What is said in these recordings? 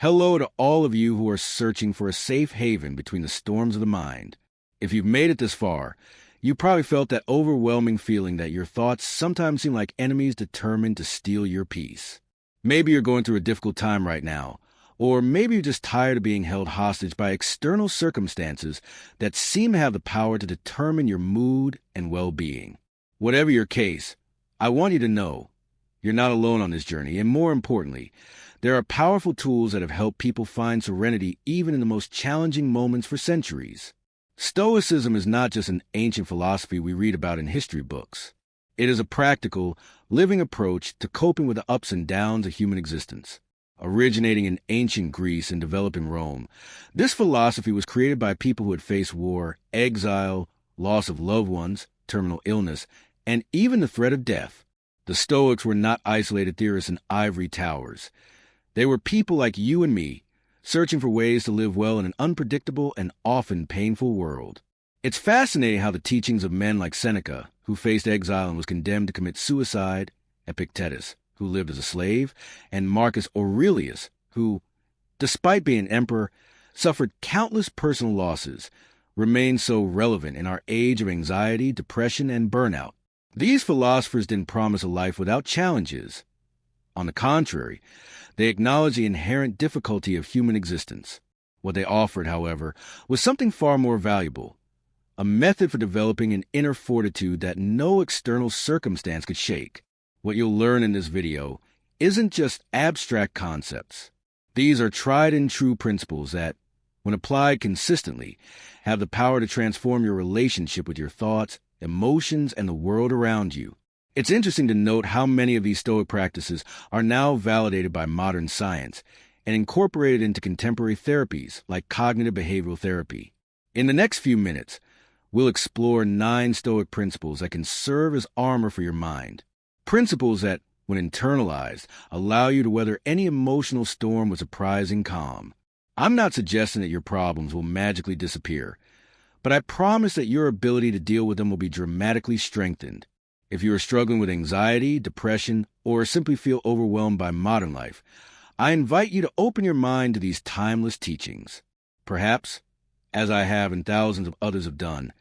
Hello to all of you who are searching for a safe haven between the storms of the mind. If you've made it this far, you probably felt that overwhelming feeling that your thoughts sometimes seem like enemies determined to steal your peace. Maybe you're going through a difficult time right now, or maybe you're just tired of being held hostage by external circumstances that seem to have the power to determine your mood and well-being. Whatever your case, I want you to know you're not alone on this journey, and more importantly, there are powerful tools that have helped people find serenity even in the most challenging moments for centuries. Stoicism is not just an ancient philosophy we read about in history books. It is a practical, living approach to coping with the ups and downs of human existence. Originating in ancient Greece and developing Rome, this philosophy was created by people who had faced war, exile, loss of loved ones, terminal illness, and even the threat of death. The Stoics were not isolated theorists in ivory towers. They were people like you and me, searching for ways to live well in an unpredictable and often painful world. It's fascinating how the teachings of men like Seneca, who faced exile and was condemned to commit suicide, Epictetus, who lived as a slave, and Marcus Aurelius, who, despite being emperor, suffered countless personal losses, remain so relevant in our age of anxiety, depression, and burnout. These philosophers didn't promise a life without challenges. On the contrary, they acknowledged the inherent difficulty of human existence. What they offered, however, was something far more valuable, a method for developing an inner fortitude that no external circumstance could shake. What you'll learn in this video isn't just abstract concepts. These are tried and true principles that, when applied consistently, have the power to transform your relationship with your thoughts, emotions, and the world around you. It's interesting to note how many of these Stoic practices are now validated by modern science and incorporated into contemporary therapies like cognitive behavioral therapy. In the next few minutes, we'll explore 9 Stoic principles that can serve as armor for your mind. Principles that, when internalized, allow you to weather any emotional storm with surprising calm. I'm not suggesting that your problems will magically disappear, but I promise that your ability to deal with them will be dramatically strengthened. If you are struggling with anxiety, depression, or simply feel overwhelmed by modern life, I invite you to open your mind to these timeless teachings. Perhaps, as I have and thousands of others have done,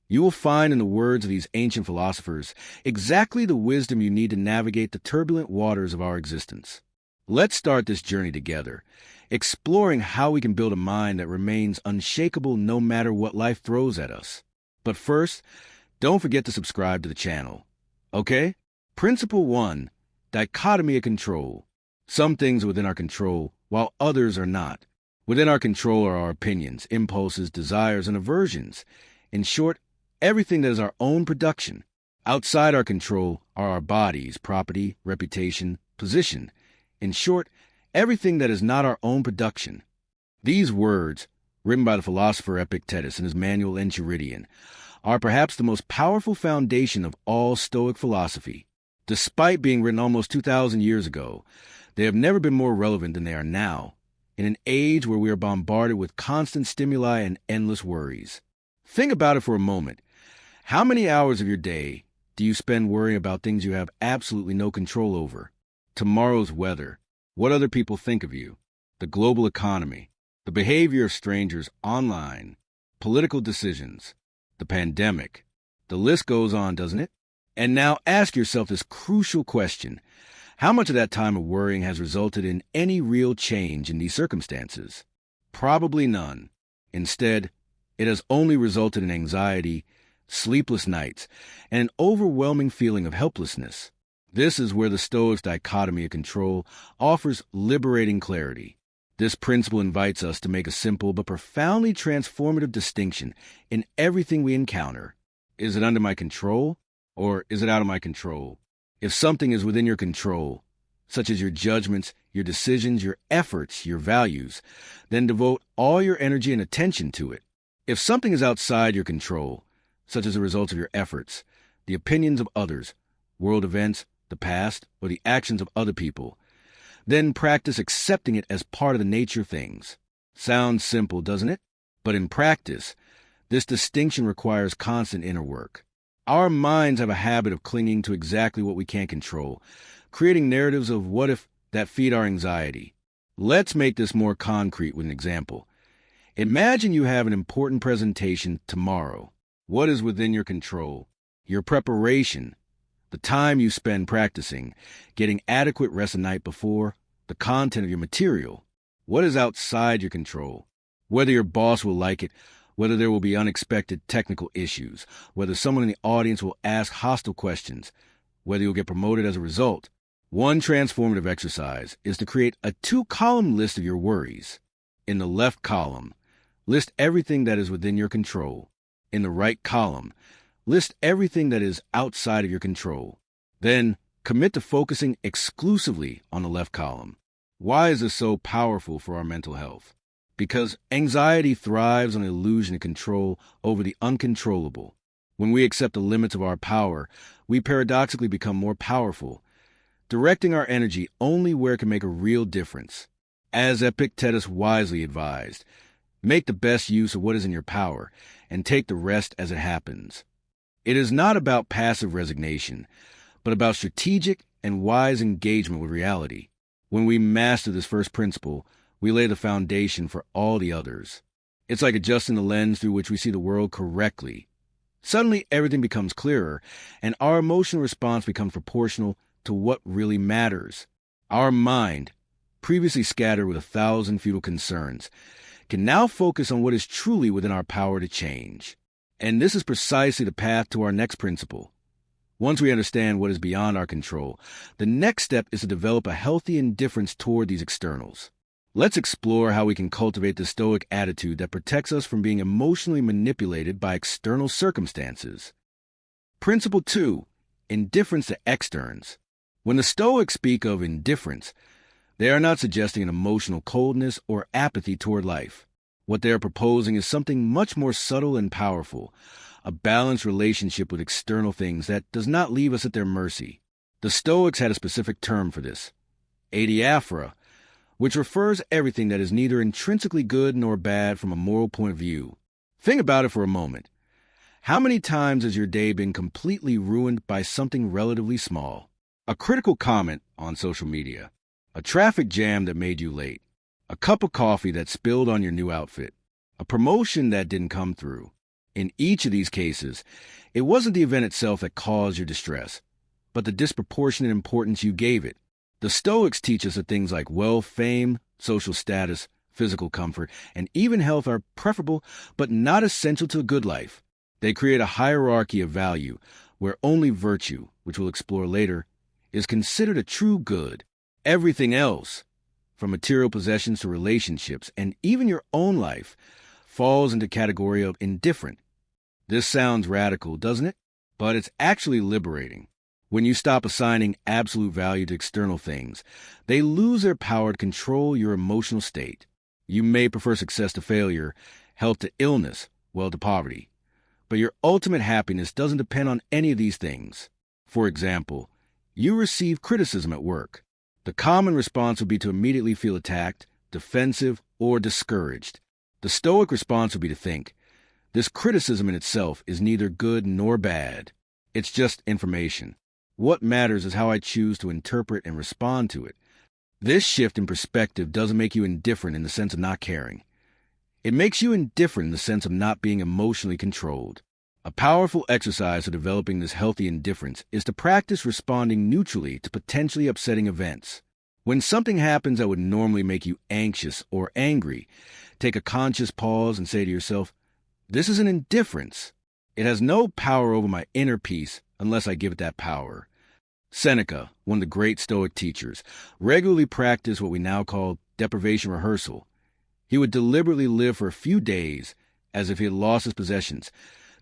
you will find in the words of these ancient philosophers exactly the wisdom you need to navigate the turbulent waters of our existence. Let's start this journey together, exploring how we can build a mind that remains unshakable no matter what life throws at us. But first, don't forget to subscribe to the channel. Okay? Principle 1, dichotomy of control. Some things are within our control, while others are not. Within our control are our opinions, impulses, desires, and aversions. In short, everything that is our own production. Outside our control are our bodies, property, reputation, position. In short, everything that is not our own production. These words, written by the philosopher Epictetus in his manual Enchiridion, are perhaps the most powerful foundation of all Stoic philosophy. Despite being written almost 2,000 years ago, they have never been more relevant than they are now, in an age where we are bombarded with constant stimuli and endless worries. Think about it for a moment. How many hours of your day do you spend worrying about things you have absolutely no control over? Tomorrow's weather, what other people think of you, the global economy, the behavior of strangers online, political decisions, the pandemic. The list goes on, doesn't it? And now ask yourself this crucial question. How much of that time of worrying has resulted in any real change in these circumstances? Probably none. Instead, it has only resulted in anxiety, sleepless nights, and an overwhelming feeling of helplessness. This is where the Stoics' dichotomy of control offers liberating clarity. This principle invites us to make a simple but profoundly transformative distinction in everything we encounter. Is it under my control, or is it out of my control? If something is within your control, such as your judgments, your decisions, your efforts, your values, then devote all your energy and attention to it. If something is outside your control, such as a result of your efforts, the opinions of others, world events, the past, or the actions of other people, then practice accepting it as part of the nature of things. Sounds simple, doesn't it? But in practice, this distinction requires constant inner work. Our minds have a habit of clinging to exactly what we can't control, creating narratives of what if that feed our anxiety. Let's make this more concrete with an example. Imagine you have an important presentation tomorrow. What is within your control? Your preparation, the time you spend practicing, getting adequate rest the night before, the content of your material. What is outside your control? Whether your boss will like it, whether there will be unexpected technical issues, whether someone in the audience will ask hostile questions, whether you'll get promoted as a result. One transformative exercise is to create a 2-column list of your worries. In the left column, list everything that is within your control. In the right column, list everything that is outside of your control. Then, commit to focusing exclusively on the left column. Why is this so powerful for our mental health? Because anxiety thrives on the illusion of control over the uncontrollable. When we accept the limits of our power, we paradoxically become more powerful, directing our energy only where it can make a real difference. As Epictetus wisely advised, make the best use of what is in your power and take the rest as it happens. It is not about passive resignation, but about strategic and wise engagement with reality. When we master this first principle, we lay the foundation for all the others. It's like adjusting the lens through which we see the world correctly. Suddenly, everything becomes clearer, and our emotional response becomes proportional to what really matters. Our mind, previously scattered with 1,000 futile concerns, can now focus on what is truly within our power to change. And this is precisely the path to our next principle. Once we understand what is beyond our control, the next step is to develop a healthy indifference toward these externals. Let's explore how we can cultivate the Stoic attitude that protects us from being emotionally manipulated by external circumstances. Principle 2. Indifference to externs. When the Stoics speak of indifference, they are not suggesting an emotional coldness or apathy toward life. What they are proposing is something much more subtle and powerful, a balanced relationship with external things that does not leave us at their mercy. The Stoics had a specific term for this, adiaphora, which refers to everything that is neither intrinsically good nor bad from a moral point of view. Think about it for a moment. How many times has your day been completely ruined by something relatively small? A critical comment on social media, a traffic jam that made you late, a cup of coffee that spilled on your new outfit, a promotion that didn't come through. In each of these cases, it wasn't the event itself that caused your distress, but the disproportionate importance you gave it. The Stoics teach us that things like wealth, fame, social status, physical comfort, and even health are preferable but not essential to a good life. They create a hierarchy of value where only virtue, which we'll explore later, is considered a true good. Everything else, from material possessions to relationships and even your own life, falls into the category of indifferent. This sounds radical, doesn't it? But it's actually liberating. When you stop assigning absolute value to external things, they lose their power to control your emotional state. You may prefer success to failure, health to illness, wealth to poverty. But your ultimate happiness doesn't depend on any of these things. For example, you receive criticism at work. The common response would be to immediately feel attacked, defensive, or discouraged. The Stoic response would be to think, this criticism in itself is neither good nor bad. It's just information. What matters is how I choose to interpret and respond to it. This shift in perspective doesn't make you indifferent in the sense of not caring. It makes you indifferent in the sense of not being emotionally controlled. A powerful exercise for developing this healthy indifference is to practice responding neutrally to potentially upsetting events. When something happens that would normally make you anxious or angry, take a conscious pause and say to yourself, this is an indifference. It has no power over my inner peace unless I give it that power. Seneca, one of the great Stoic teachers, regularly practiced what we now call deprivation rehearsal. He would deliberately live for a few days as if he had lost his possessions,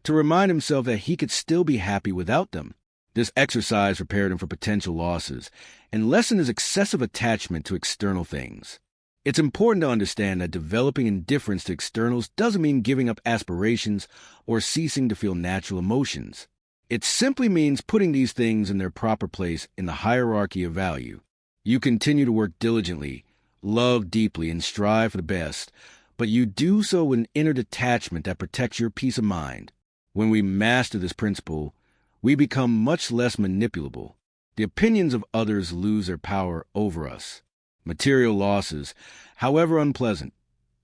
to remind himself that he could still be happy without them. This exercise prepared him for potential losses and lessened his excessive attachment to external things. It's important to understand that developing indifference to externals doesn't mean giving up aspirations or ceasing to feel natural emotions. It simply means putting these things in their proper place in the hierarchy of value. You continue to work diligently, love deeply, and strive for the best, but you do so with an inner detachment that protects your peace of mind. When we master this principle, we become much less manipulable. The opinions of others lose their power over us. Material losses, however unpleasant,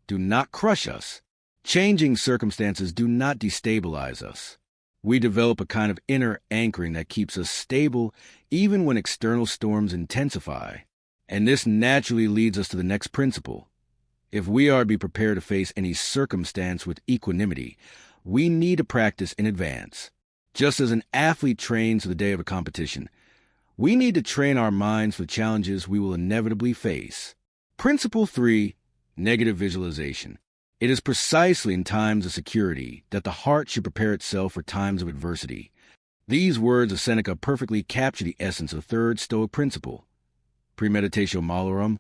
do not crush us. Changing circumstances do not destabilize us. We develop a kind of inner anchoring that keeps us stable even when external storms intensify. And this naturally leads us to the next principle. If we are to be prepared to face any circumstance with equanimity, we need to practice in advance. Just as an athlete trains for the day of a competition, we need to train our minds for the challenges we will inevitably face. Principle 3, negative visualization. It is precisely in times of security that the heart should prepare itself for times of adversity. These words of Seneca perfectly capture the essence of the third Stoic principle, premeditatio malorum,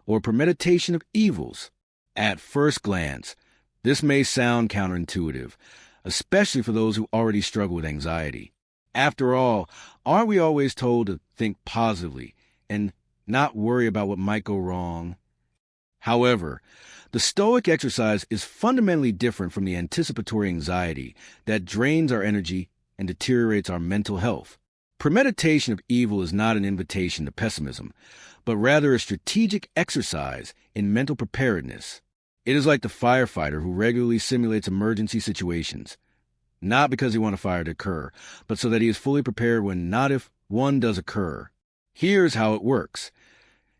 or premeditation of evils. At first glance, this may sound counterintuitive, especially for those who already struggle with anxiety. After all, aren't we always told to think positively and not worry about what might go wrong? However, the Stoic exercise is fundamentally different from the anticipatory anxiety that drains our energy and deteriorates our mental health. Premeditation of evil is not an invitation to pessimism, but rather a strategic exercise in mental preparedness. It is like the firefighter who regularly simulates emergency situations, not because he wants a fire to occur, but so that he is fully prepared when not if one does occur. Here's how it works.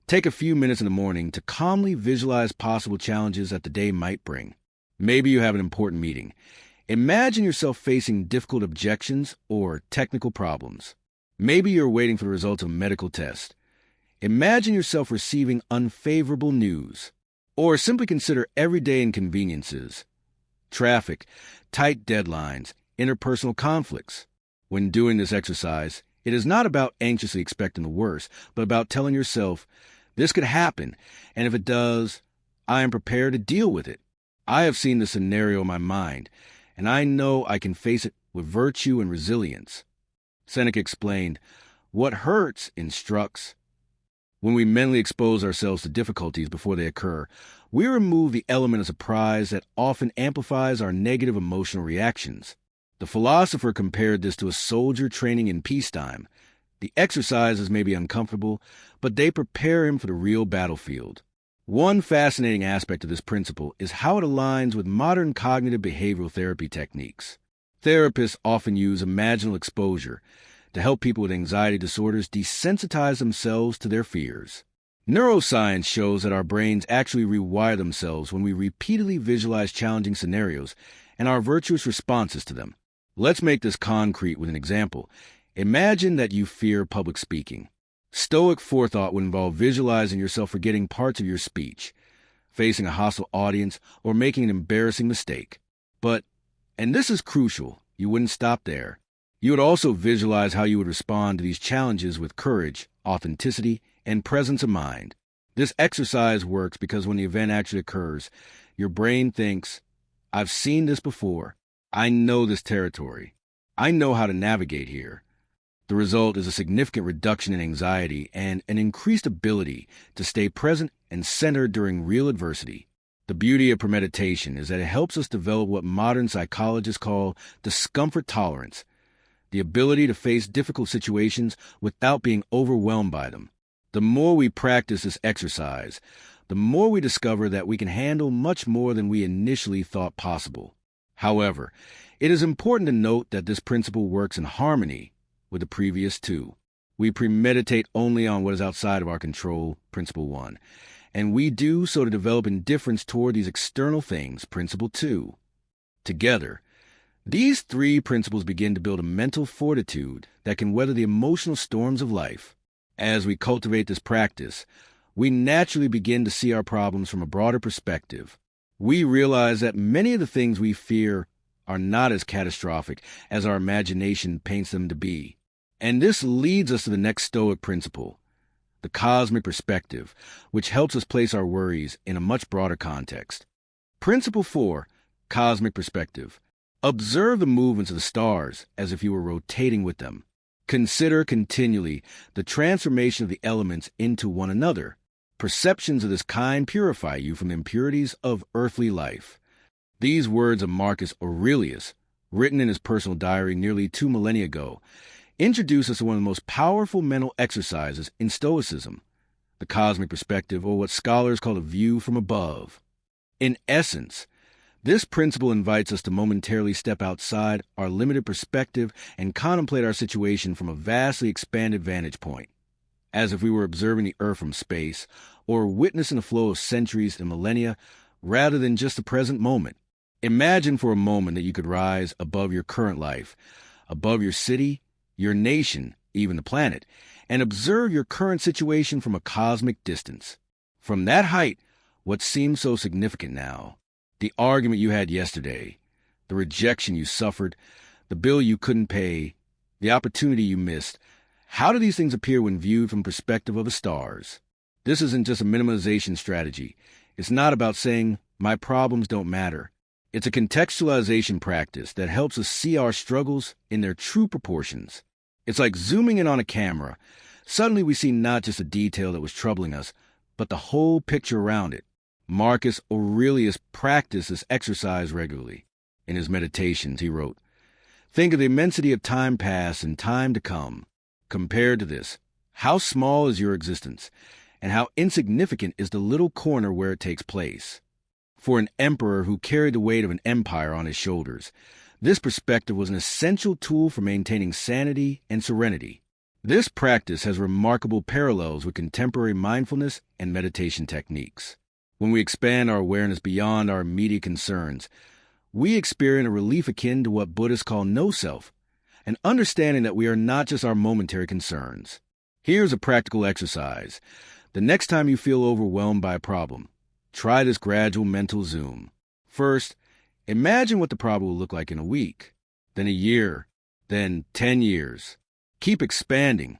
Take a few minutes in the morning to calmly visualize possible challenges that the day might bring. Maybe you have an important meeting. Imagine yourself facing difficult objections or technical problems. Maybe you're waiting for the results of a medical test. Imagine yourself receiving unfavorable news. Or simply consider everyday inconveniences, traffic, tight deadlines, interpersonal conflicts. When doing this exercise, it is not about anxiously expecting the worst, but about telling yourself, this could happen, and if it does, I am prepared to deal with it. I have seen the scenario in my mind, and I know I can face it with virtue and resilience. Seneca explained, what hurts instructs. When we mentally expose ourselves to difficulties before they occur, we remove the element of surprise that often amplifies our negative emotional reactions. The philosopher compared this to a soldier training in peacetime. The exercises may be uncomfortable, but they prepare him for the real battlefield. One fascinating aspect of this principle is how it aligns with modern cognitive behavioral therapy techniques. Therapists often use imaginal exposure to help people with anxiety disorders desensitize themselves to their fears. Neuroscience shows that our brains actually rewire themselves when we repeatedly visualize challenging scenarios and our virtuous responses to them. Let's make this concrete with an example. Imagine that you fear public speaking. Stoic forethought would involve visualizing yourself forgetting parts of your speech, facing a hostile audience, or making an embarrassing mistake. But, and this is crucial, you wouldn't stop there. You would also visualize how you would respond to these challenges with courage, authenticity, and presence of mind. This exercise works because when the event actually occurs, your brain thinks, I've seen this before. I know this territory. I know how to navigate here. The result is a significant reduction in anxiety and an increased ability to stay present and centered during real adversity. The beauty of premeditation is that it helps us develop what modern psychologists call discomfort tolerance, the ability to face difficult situations without being overwhelmed by them. The more we practice this exercise, the more we discover that we can handle much more than we initially thought possible. However, it is important to note that this principle works in harmony with the previous two. We premeditate only on what is outside of our control, Principle 1, and we do so to develop indifference toward these external things, Principle 2. Together, these three principles begin to build a mental fortitude that can weather the emotional storms of life. As we cultivate this practice, we naturally begin to see our problems from a broader perspective. We realize that many of the things we fear are not as catastrophic as our imagination paints them to be. And this leads us to the next Stoic principle, the cosmic perspective, which helps us place our worries in a much broader context. Principle 4, cosmic perspective. Observe the movements of the stars as if you were rotating with them. Consider continually the transformation of the elements into one another. Perceptions of this kind purify you from the impurities of earthly life. These words of Marcus Aurelius, written in his personal diary nearly 2 millennia ago, introduce us to one of the most powerful mental exercises in Stoicism, the cosmic perspective, or what scholars call a view from above. In essence, this principle invites us to momentarily step outside our limited perspective and contemplate our situation from a vastly expanded vantage point, as if we were observing the Earth from space or witnessing the flow of centuries and millennia rather than just the present moment. Imagine for a moment that you could rise above your current life, above your city, your nation, even the planet, and observe your current situation from a cosmic distance. From that height, what seems so significant now, the argument you had yesterday, the rejection you suffered, the bill you couldn't pay, the opportunity you missed, how do these things appear when viewed from the perspective of the stars? This isn't just a minimization strategy. It's not about saying, my problems don't matter. It's a contextualization practice that helps us see our struggles in their true proportions. It's like zooming in on a camera. Suddenly we see not just a detail that was troubling us, but the whole picture around it. Marcus Aurelius practiced this exercise regularly. In his Meditations, he wrote, "Think of the immensity of time past and time to come. Compared to this, how small is your existence, and how insignificant is the little corner where it takes place." For an emperor who carried the weight of an empire on his shoulders, this perspective was an essential tool for maintaining sanity and serenity. This practice has remarkable parallels with contemporary mindfulness and meditation techniques. When we expand our awareness beyond our immediate concerns, we experience a relief akin to what Buddhists call no-self, an understanding that we are not just our momentary concerns. Here's a practical exercise. The next time you feel overwhelmed by a problem, try this gradual mental zoom. First, imagine what the problem will look like in a week, then a year, then 10 years. Keep expanding.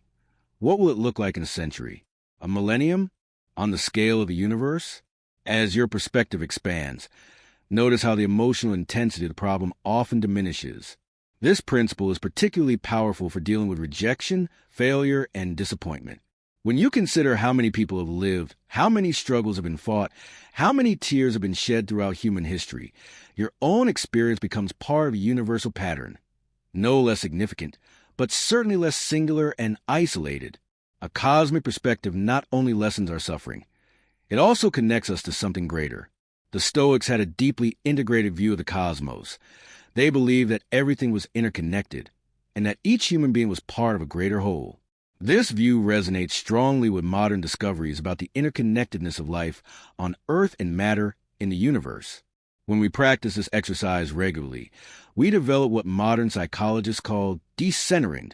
What will it look like in a century? A millennium? On the scale of the universe? As your perspective expands, notice how the emotional intensity of the problem often diminishes. This principle is particularly powerful for dealing with rejection, failure, and disappointment. When you consider how many people have lived, how many struggles have been fought, how many tears have been shed throughout human history, your own experience becomes part of a universal pattern. No less significant, but certainly less singular and isolated. A cosmic perspective not only lessens our suffering, it also connects us to something greater. The Stoics had a deeply integrated view of the cosmos. They believed that everything was interconnected, and that each human being was part of a greater whole. This view resonates strongly with modern discoveries about the interconnectedness of life on Earth and matter in the universe. When we practice this exercise regularly, we develop what modern psychologists call decentering,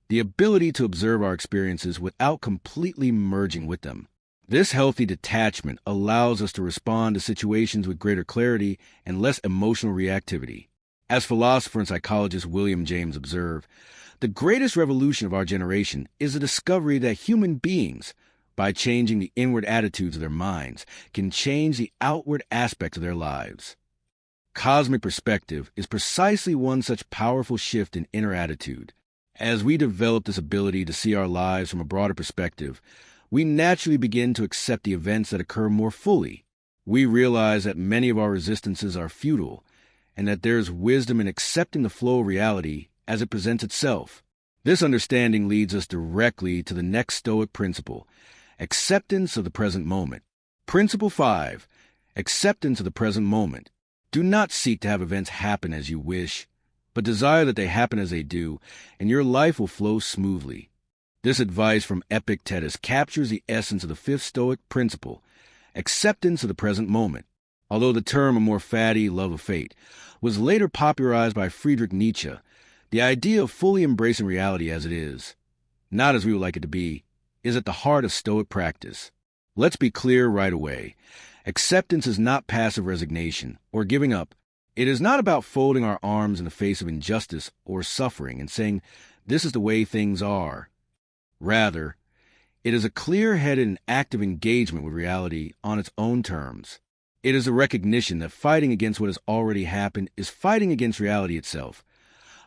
the ability to observe our experiences without completely merging with them. This healthy detachment allows us to respond to situations with greater clarity and less emotional reactivity. As philosopher and psychologist William James observed, the greatest revolution of our generation is the discovery that human beings, by changing the inward attitudes of their minds, can change the outward aspects of their lives. Cosmic perspective is precisely one such powerful shift in inner attitude. As we develop this ability to see our lives from a broader perspective, we naturally begin to accept the events that occur more fully. We realize that many of our resistances are futile, and that there is wisdom in accepting the flow of reality as it presents itself. This understanding leads us directly to the next Stoic principle, acceptance of the present moment. Principle 5, acceptance of the present moment. Do not seek to have events happen as you wish, but desire that they happen as they do, and your life will flow smoothly. This advice from Epictetus captures the essence of the fifth Stoic principle, acceptance of the present moment. Although the term, a more fatty love of fate, was later popularized by Friedrich Nietzsche, the idea of fully embracing reality as it is, not as we would like it to be, is at the heart of Stoic practice. Let's be clear right away. Acceptance is not passive resignation or giving up. It is not about folding our arms in the face of injustice or suffering and saying, this is the way things are. Rather, it is a clear-headed and active engagement with reality on its own terms. It is a recognition that fighting against what has already happened is fighting against reality itself,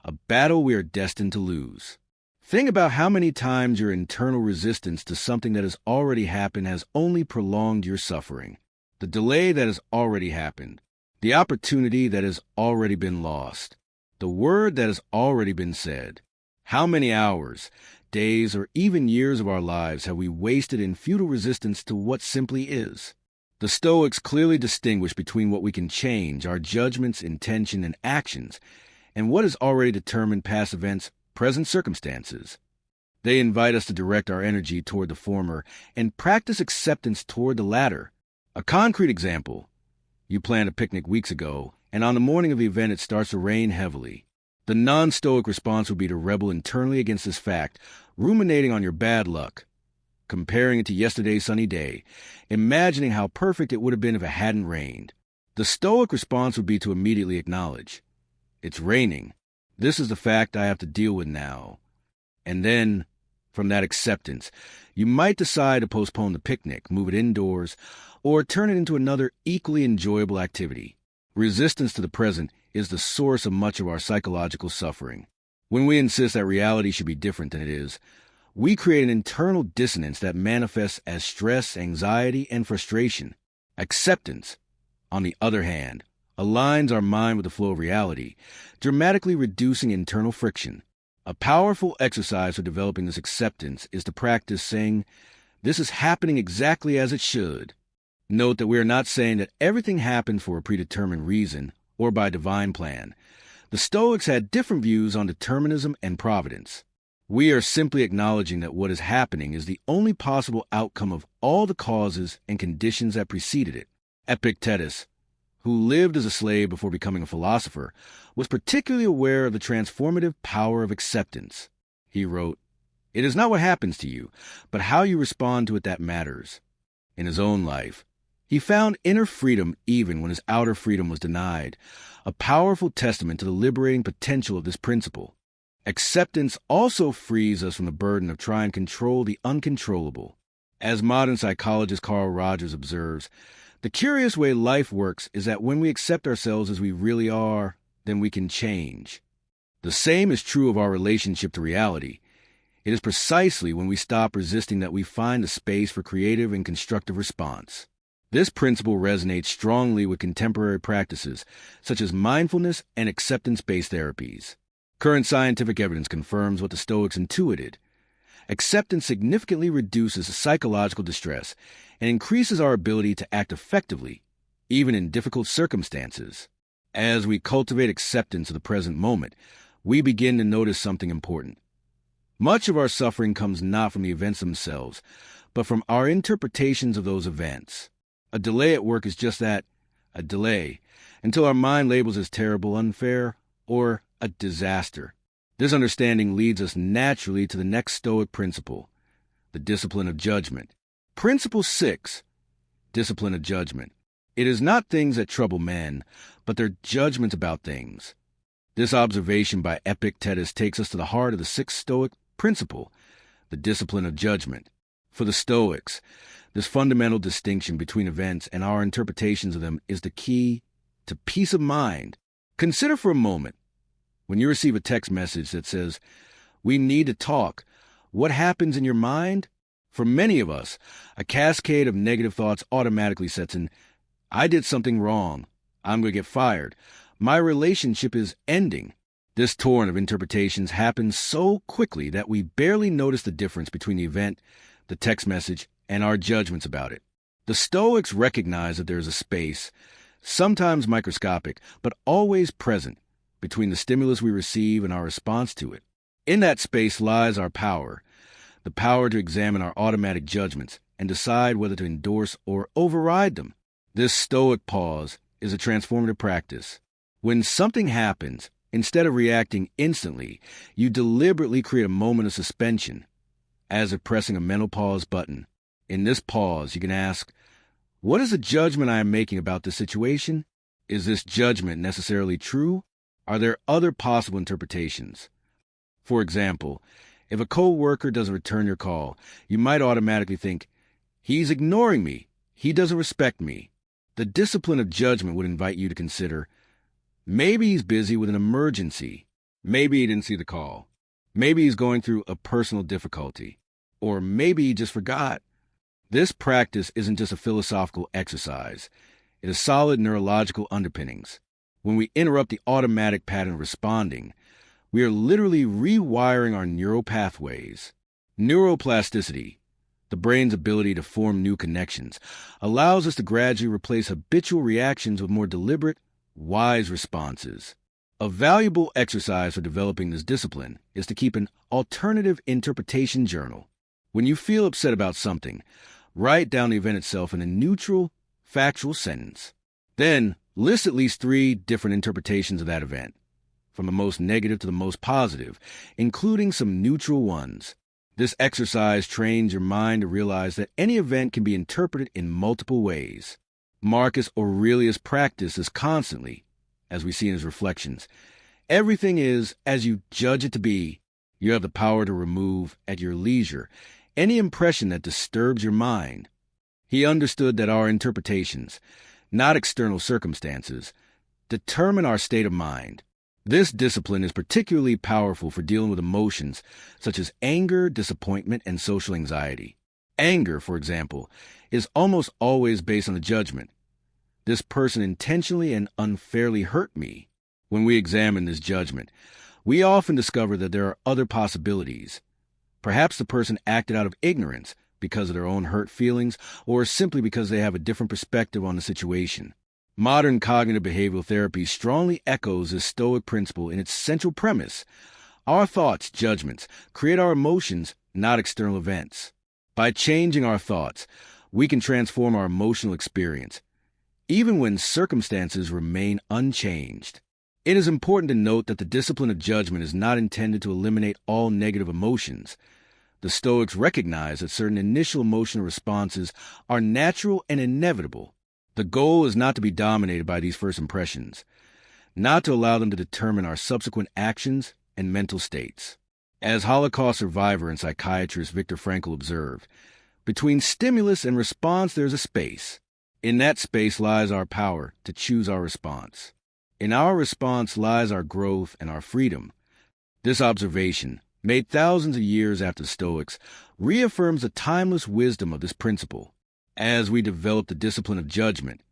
a battle we are destined to lose. Think about how many times your internal resistance to something that has already happened has only prolonged your suffering. The delay that has already happened, the opportunity that has already been lost, the word that has already been said. How many hours, days, or even years of our lives have we wasted in futile resistance to what simply is? The Stoics clearly distinguish between what we can change, our judgments, intention, and actions, and what is already determined past events, present circumstances. They invite us to direct our energy toward the former and practice acceptance toward the latter. A concrete example: you planned a picnic weeks ago, and on the morning of the event it starts to rain heavily. The non-Stoic response would be to rebel internally against this fact, ruminating on your bad luck, comparing it to yesterday's sunny day, imagining how perfect it would have been if it hadn't rained. The Stoic response would be to immediately acknowledge, it's raining. This is the fact I have to deal with now. And then, from that acceptance, you might decide to postpone the picnic, move it indoors, or turn it into another equally enjoyable activity. Resistance to the present is the source of much of our psychological suffering. When we insist that reality should be different than it is, we create an internal dissonance that manifests as stress, anxiety, and frustration. Acceptance, on the other hand, aligns our mind with the flow of reality, dramatically reducing internal friction. A powerful exercise for developing this acceptance is to practice saying, "This is happening exactly as it should." Note that we are not saying that everything happened for a predetermined reason or by divine plan. The Stoics had different views on determinism and providence. We are simply acknowledging that what is happening is the only possible outcome of all the causes and conditions that preceded it. Epictetus, who lived as a slave before becoming a philosopher, was particularly aware of the transformative power of acceptance. He wrote, "It is not what happens to you, but how you respond to it that matters." In his own life, he found inner freedom even when his outer freedom was denied, a powerful testament to the liberating potential of this principle. Acceptance also frees us from the burden of trying to control the uncontrollable. As modern psychologist Carl Rogers observes, the curious way life works is that when we accept ourselves as we really are, then we can change. The same is true of our relationship to reality. It is precisely when we stop resisting that we find the space for creative and constructive response. This principle resonates strongly with contemporary practices, such as mindfulness and acceptance-based therapies. Current scientific evidence confirms what the Stoics intuited. Acceptance significantly reduces psychological distress and increases our ability to act effectively, even in difficult circumstances. As we cultivate acceptance of the present moment, we begin to notice something important. Much of our suffering comes not from the events themselves, but from our interpretations of those events. A delay at work is just that, a delay, until our mind labels as terrible, unfair, or a disaster. This understanding leads us naturally to the next Stoic principle, the discipline of judgment. Principle 6, discipline of judgment. It is not things that trouble men, but their judgments about things. This observation by Epictetus takes us to the heart of the sixth Stoic principle, the discipline of judgment. For the Stoics, this fundamental distinction between events and our interpretations of them is the key to peace of mind. Consider for a moment, when you receive a text message that says, "We need to talk," what happens in your mind? For many of us, a cascade of negative thoughts automatically sets in. I did something wrong. I'm going to get fired. My relationship is ending. This torrent of interpretations happens so quickly that we barely notice the difference between the event, the text message, and our judgments about it. The Stoics recognize that there is a space, sometimes microscopic, but always present, between the stimulus we receive and our response to it. In that space lies our power, the power to examine our automatic judgments and decide whether to endorse or override them. This Stoic pause is a transformative practice. When something happens, instead of reacting instantly, you deliberately create a moment of suspension, as if pressing a mental pause button. In this pause, you can ask, what is the judgment I am making about this situation? Is this judgment necessarily true? Are there other possible interpretations? For example, if a co-worker doesn't return your call, you might automatically think, he's ignoring me. He doesn't respect me. The discipline of judgment would invite you to consider, maybe he's busy with an emergency. Maybe he didn't see the call. Maybe he's going through a personal difficulty. Or maybe he just forgot. This practice isn't just a philosophical exercise. It has solid neurological underpinnings. When we interrupt the automatic pattern of responding, we are literally rewiring our neural pathways. Neuroplasticity, the brain's ability to form new connections, allows us to gradually replace habitual reactions with more deliberate, wise responses. A valuable exercise for developing this discipline is to keep an alternative interpretation journal. When you feel upset about something, write down the event itself in a neutral, factual sentence. Then, list at least 3 different interpretations of that event, from the most negative to the most positive, including some neutral ones. This exercise trains your mind to realize that any event can be interpreted in multiple ways. Marcus Aurelius practiced this constantly, as we see in his reflections. Everything is as you judge it to be. You have the power to remove, at your leisure, any impression that disturbs your mind. He understood that our interpretations, not external circumstances, determine our state of mind. This discipline is particularly powerful for dealing with emotions such as anger, disappointment, and social anxiety. Anger, for example, is almost always based on a judgment. This person intentionally and unfairly hurt me. When we examine this judgment, we often discover that there are other possibilities. Perhaps the person acted out of ignorance because of their own hurt feelings, or simply because they have a different perspective on the situation. Modern cognitive behavioral therapy strongly echoes this Stoic principle in its central premise. Our thoughts, judgments, create our emotions, not external events. By changing our thoughts, we can transform our emotional experience, even when circumstances remain unchanged. It is important to note that the discipline of judgment is not intended to eliminate all negative emotions. The Stoics recognize that certain initial emotional responses are natural and inevitable. The goal is not to be dominated by these first impressions, not to allow them to determine our subsequent actions and mental states. As Holocaust survivor and psychiatrist Viktor Frankl observed, between stimulus and response there is a space. In that space lies our power to choose our response. In our response lies our growth and our freedom. This observation, made thousands of years after the Stoics, reaffirms the timeless wisdom of this principle. As we develop the discipline of judgment,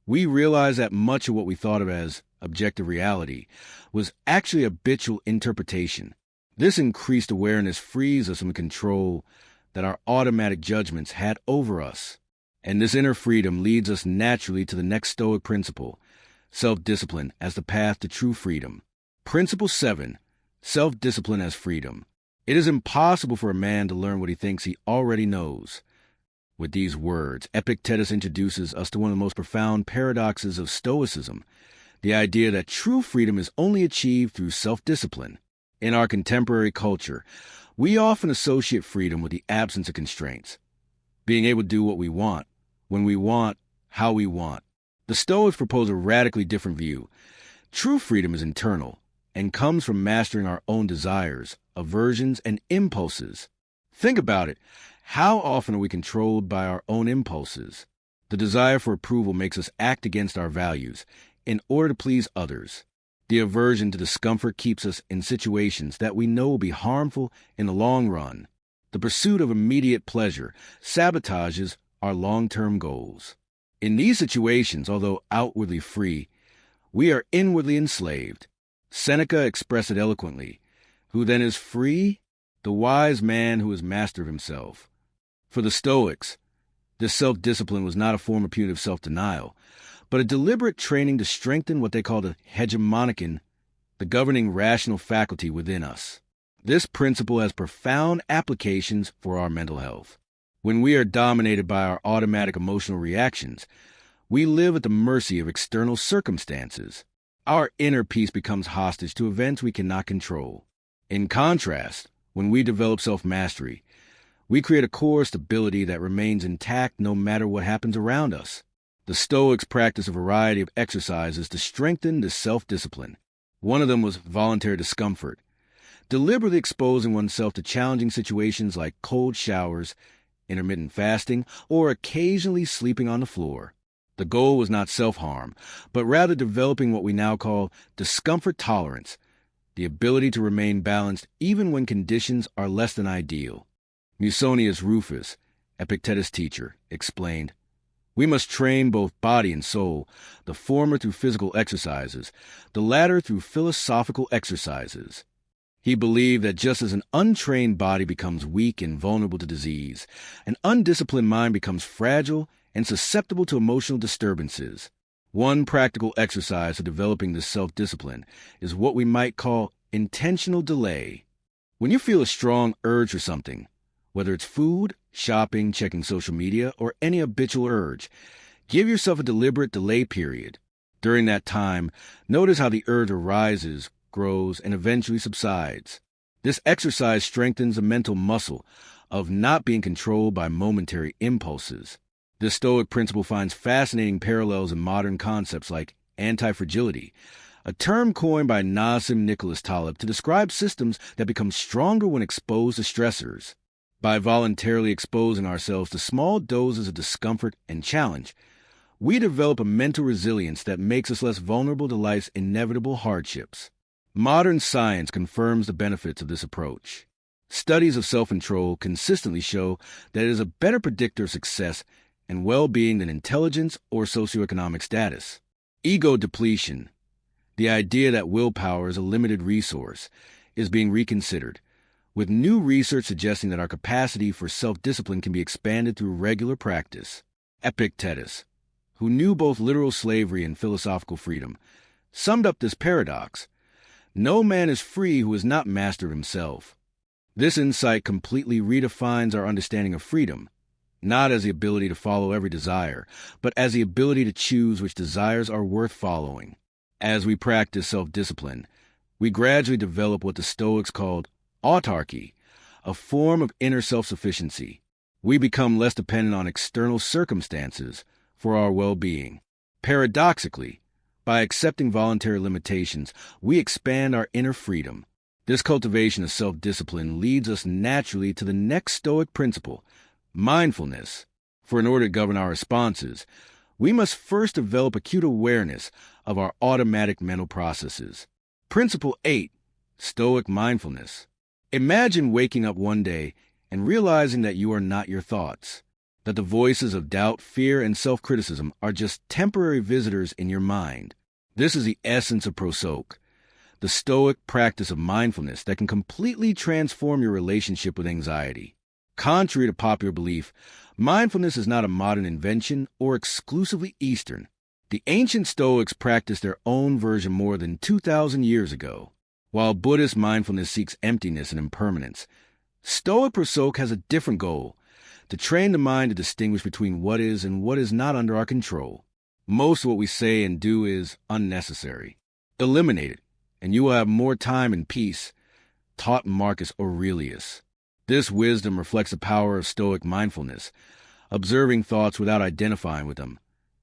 we realize that much of what we thought of as objective reality was actually habitual interpretation. This increased awareness frees us from the control that our automatic judgments had over us. And this inner freedom leads us naturally to the next Stoic principle, self-discipline as the path to true freedom. Principle 7, self-discipline as freedom. It is impossible for a man to learn what he thinks he already knows. With these words, Epictetus introduces us to one of the most profound paradoxes of Stoicism, the idea that true freedom is only achieved through self-discipline. In our contemporary culture, we often associate freedom with the absence of constraints, being able to do what we want, when we want, how we want. The Stoics propose a radically different view. True freedom is internal and comes from mastering our own desires, aversions, and impulses. Think about it. How often are we controlled by our own impulses? The desire for approval makes us act against our values in order to please others. The aversion to discomfort keeps us in situations that we know will be harmful in the long run. The pursuit of immediate pleasure sabotages our long-term goals. In these situations, although outwardly free, we are inwardly enslaved. Seneca expressed it eloquently. Who then is free? The wise man who is master of himself. For the Stoics, this self-discipline was not a form of punitive self-denial, but a deliberate training to strengthen what they called a hegemonikon, the governing rational faculty within us. This principle has profound applications for our mental health. When we are dominated by our automatic emotional reactions, we live at the mercy of external circumstances. Our inner peace becomes hostage to events we cannot control. In contrast, when we develop self-mastery, we create a core stability that remains intact no matter what happens around us. The Stoics practice a variety of exercises to strengthen this self-discipline. One of them was voluntary discomfort, deliberately exposing oneself to challenging situations like cold showers, intermittent fasting, or occasionally sleeping on the floor. The goal was not self-harm, but rather developing what we now call discomfort tolerance, the ability to remain balanced even when conditions are less than ideal. Musonius Rufus, Epictetus' teacher, explained, "We must train both body and soul, the former through physical exercises, the latter through philosophical exercises." He believed that just as an untrained body becomes weak and vulnerable to disease, an undisciplined mind becomes fragile and susceptible to emotional disturbances. One practical exercise for developing this self-discipline is what we might call intentional delay. When you feel a strong urge for something, whether it's food, shopping, checking social media, or any habitual urge, give yourself a deliberate delay period. During that time, notice how the urge arises, grows, and eventually subsides. This exercise strengthens the mental muscle of not being controlled by momentary impulses. This Stoic principle finds fascinating parallels in modern concepts like anti-fragility, a term coined by Nassim Nicholas Taleb to describe systems that become stronger when exposed to stressors. By voluntarily exposing ourselves to small doses of discomfort and challenge, we develop a mental resilience that makes us less vulnerable to life's inevitable hardships. Modern science confirms the benefits of this approach. Studies of self-control consistently show that it is a better predictor of success and well-being than intelligence or socioeconomic status. Ego depletion, the idea that willpower is a limited resource, is being reconsidered, with new research suggesting that our capacity for self-discipline can be expanded through regular practice. Epictetus, who knew both literal slavery and philosophical freedom, summed up this paradox: no man is free who is not master of himself. This insight completely redefines our understanding of freedom, not as the ability to follow every desire, but as the ability to choose which desires are worth following. As we practice self-discipline, we gradually develop what the Stoics called autarky, a form of inner self-sufficiency. We become less dependent on external circumstances for our well-being. Paradoxically, by accepting voluntary limitations, we expand our inner freedom. This cultivation of self-discipline leads us naturally to the next Stoic principle, mindfulness. For in order to govern our responses, we must first develop acute awareness of our automatic mental processes. Principle 8, Stoic mindfulness. Imagine waking up one day and realizing that you are not your thoughts, that the voices of doubt, fear, and self-criticism are just temporary visitors in your mind. This is the essence of prosoke, the Stoic practice of mindfulness that can completely transform your relationship with anxiety. Contrary to popular belief, mindfulness is not a modern invention or exclusively Eastern. The ancient Stoics practiced their own version more than 2,000 years ago. While Buddhist mindfulness seeks emptiness and impermanence, Stoic prosoke has a different goal: to train the mind to distinguish between what is and what is not under our control. Most of what we say and do is unnecessary. Eliminate it, and you will have more time and peace, taught Marcus Aurelius. This wisdom reflects the power of Stoic mindfulness, observing thoughts without identifying with them,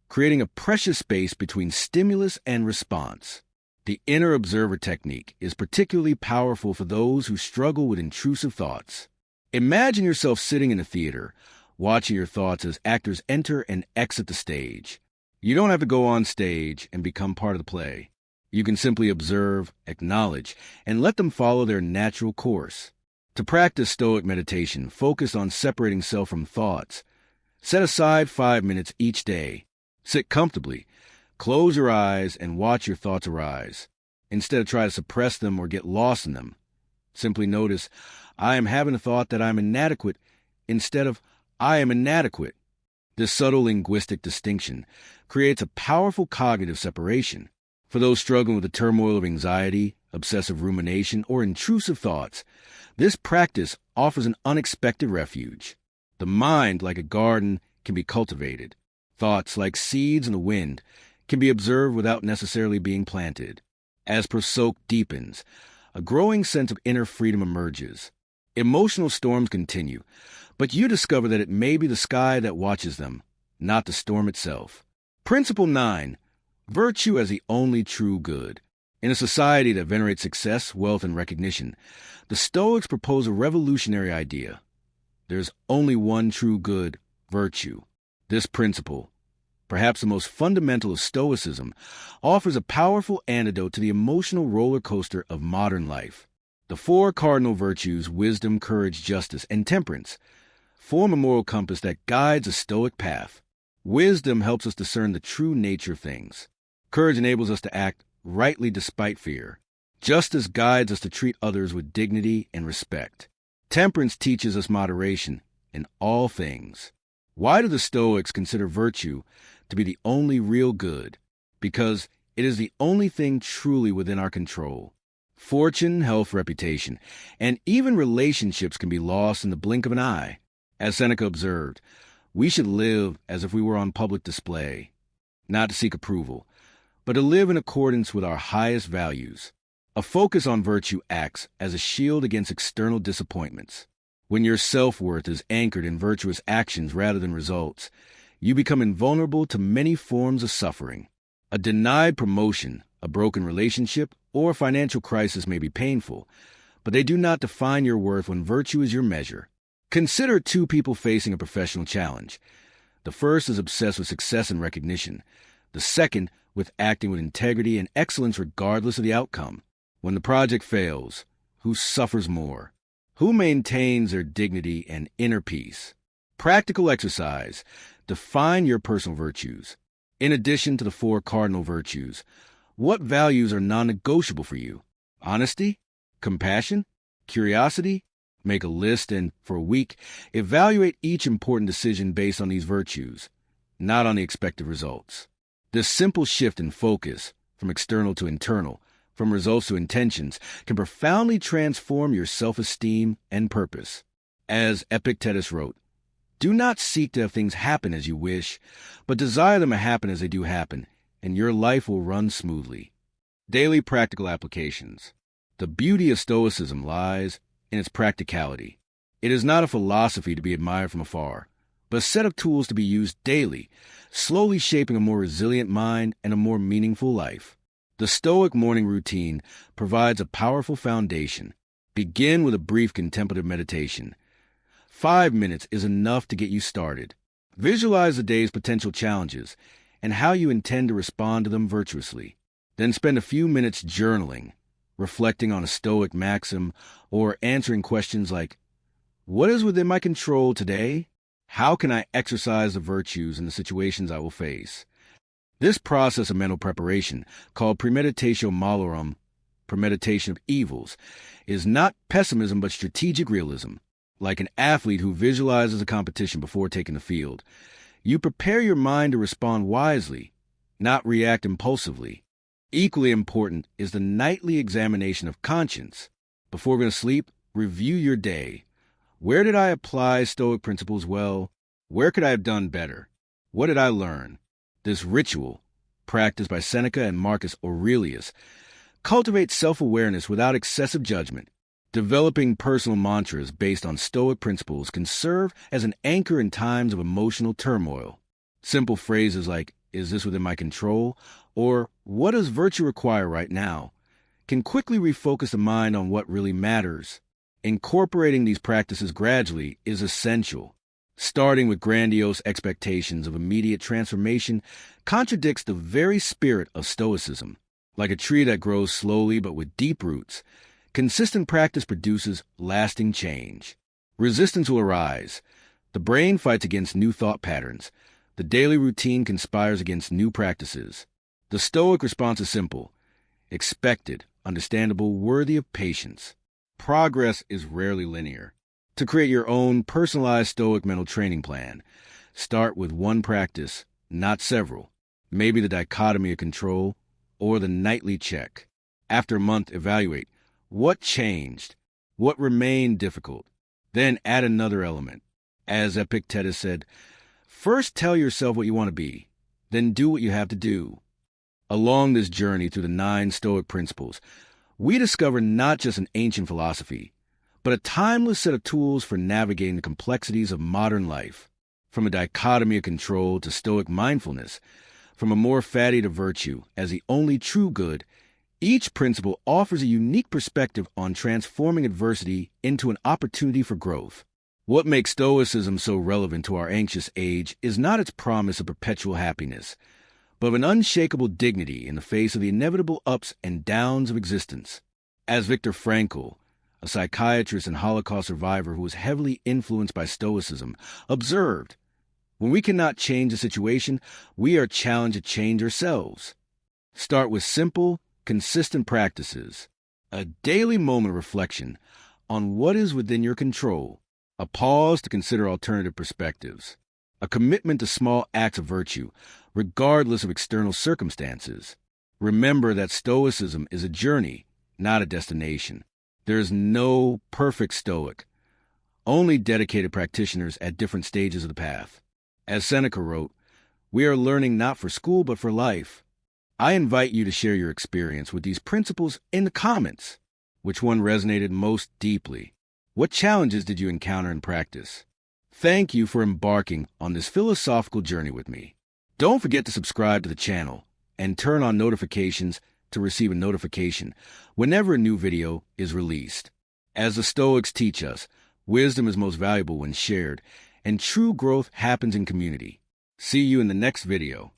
creating a precious space between stimulus and response. The inner observer technique is particularly powerful for those who struggle with intrusive thoughts. Imagine yourself sitting in a theater, watching your thoughts as actors enter and exit the stage. You don't have to go on stage and become part of the play. You can simply observe, acknowledge, and let them follow their natural course. To practice Stoic meditation, focus on separating self from thoughts. Set aside 5 minutes each day. Sit comfortably, close your eyes, and watch your thoughts arise. Instead of try to suppress them or get lost in them, simply notice, I am having a thought that I am inadequate, instead of, I am inadequate. This subtle linguistic distinction creates a powerful cognitive separation. For those struggling with the turmoil of anxiety, obsessive rumination, or intrusive thoughts, this practice offers an unexpected refuge. The mind, like a garden, can be cultivated. Thoughts, like seeds in the wind, can be observed without necessarily being planted. As prosoke deepens, a growing sense of inner freedom emerges. Emotional storms continue, but you discover that it may be the sky that watches them, not the storm itself. Principle 9. Virtue as the only true good. In a society that venerates success, wealth, and recognition, the Stoics propose a revolutionary idea. There's only one true good, virtue. This principle, perhaps the most fundamental of Stoicism, offers a powerful antidote to the emotional roller coaster of modern life. The 4 cardinal virtues, wisdom, courage, justice, and temperance, form a moral compass that guides a Stoic path. Wisdom helps us discern the true nature of things. Courage enables us to act rightly despite fear. Justice guides us to treat others with dignity and respect. Temperance teaches us moderation in all things. Why do the Stoics consider virtue to be the only real good? Because it is the only thing truly within our control. Fortune, health, reputation, and even relationships can be lost in the blink of an eye. As Seneca observed, we should live as if we were on public display, not to seek approval, but to live in accordance with our highest values. A focus on virtue acts as a shield against external disappointments. When your self-worth is anchored in virtuous actions rather than results, you become invulnerable to many forms of suffering. A denied promotion, a broken relationship, or a financial crisis may be painful, but they do not define your worth when virtue is your measure. Consider two people facing a professional challenge. The first is obsessed with success and recognition. The second, with acting with integrity and excellence regardless of the outcome. When the project fails, who suffers more? Who maintains their dignity and inner peace? Practical exercise. Define your personal virtues. In addition to the 4 cardinal virtues, what values are non-negotiable for you? Honesty? Compassion? Curiosity? Make a list and, for a week, evaluate each important decision based on these virtues, not on the expected results. This simple shift in focus, from external to internal, from results to intentions, can profoundly transform your self-esteem and purpose. As Epictetus wrote, "Do not seek to have things happen as you wish, but desire them to happen as they do happen, and your life will run smoothly." Daily practical applications. The beauty of Stoicism lies in its practicality. It is not a philosophy to be admired from afar, but a set of tools to be used daily, slowly shaping a more resilient mind and a more meaningful life. The Stoic morning routine provides a powerful foundation. Begin with a brief contemplative meditation. 5 minutes is enough to get you started. Visualize the day's potential challenges and how you intend to respond to them virtuously. Then spend a few minutes journaling, reflecting on a Stoic maxim, or answering questions like, what is within my control today? How can I exercise the virtues in the situations I will face? This process of mental preparation, called premeditatio malorum, premeditation of evils, is not pessimism but strategic realism. Like an athlete who visualizes a competition before taking the field, you prepare your mind to respond wisely, not react impulsively. Equally important is the nightly examination of conscience. Before going to sleep, review your day. Where did I apply Stoic principles well? Where could I have done better? What did I learn? This ritual, practiced by Seneca and Marcus Aurelius, cultivates self-awareness without excessive judgment. Developing personal mantras based on Stoic principles can serve as an anchor in times of emotional turmoil. Simple phrases like, "Is this within my control?" or "What does virtue require right now?" can quickly refocus the mind on what really matters. Incorporating these practices gradually is essential. Starting with grandiose expectations of immediate transformation contradicts the very spirit of Stoicism. Like a tree that grows slowly but with deep roots, consistent practice produces lasting change. Resistance will arise. The brain fights against new thought patterns. The daily routine conspires against new practices. The Stoic response is simple, expected, understandable, worthy of patience. Progress is rarely linear. To create your own personalized Stoic mental training plan, start with one practice, not several. Maybe the dichotomy of control or the nightly check. After a month, evaluate what changed, what remained difficult. Then add another element. As Epictetus said, first tell yourself what you want to be, then do what you have to do. Along this journey through the 9 Stoic principles, we discover not just an ancient philosophy, but a timeless set of tools for navigating the complexities of modern life. From a dichotomy of control to Stoic mindfulness, from amor fati to virtue as the only true good, each principle offers a unique perspective on transforming adversity into an opportunity for growth. What makes Stoicism so relevant to our anxious age is not its promise of perpetual happiness, but of an unshakable dignity in the face of the inevitable ups and downs of existence. As Viktor Frankl, a psychiatrist and Holocaust survivor who was heavily influenced by Stoicism, observed, when we cannot change a situation, we are challenged to change ourselves. Start with simple, consistent practices. a daily moment of reflection on what is within your control, a pause to consider alternative perspectives, a commitment to small acts of virtue, regardless of external circumstances. Remember that Stoicism is a journey, not a destination. There is no perfect Stoic, only dedicated practitioners at different stages of the path. As Seneca wrote, "We are learning not for school but for life." I invite you to share your experience with these principles in the comments. Which one resonated most deeply? What challenges did you encounter in practice? Thank you for embarking on this philosophical journey with me. Don't forget to subscribe to the channel and turn on notifications to receive a notification whenever a new video is released. As the Stoics teach us, wisdom is most valuable when shared, and true growth happens in community. See you in the next video.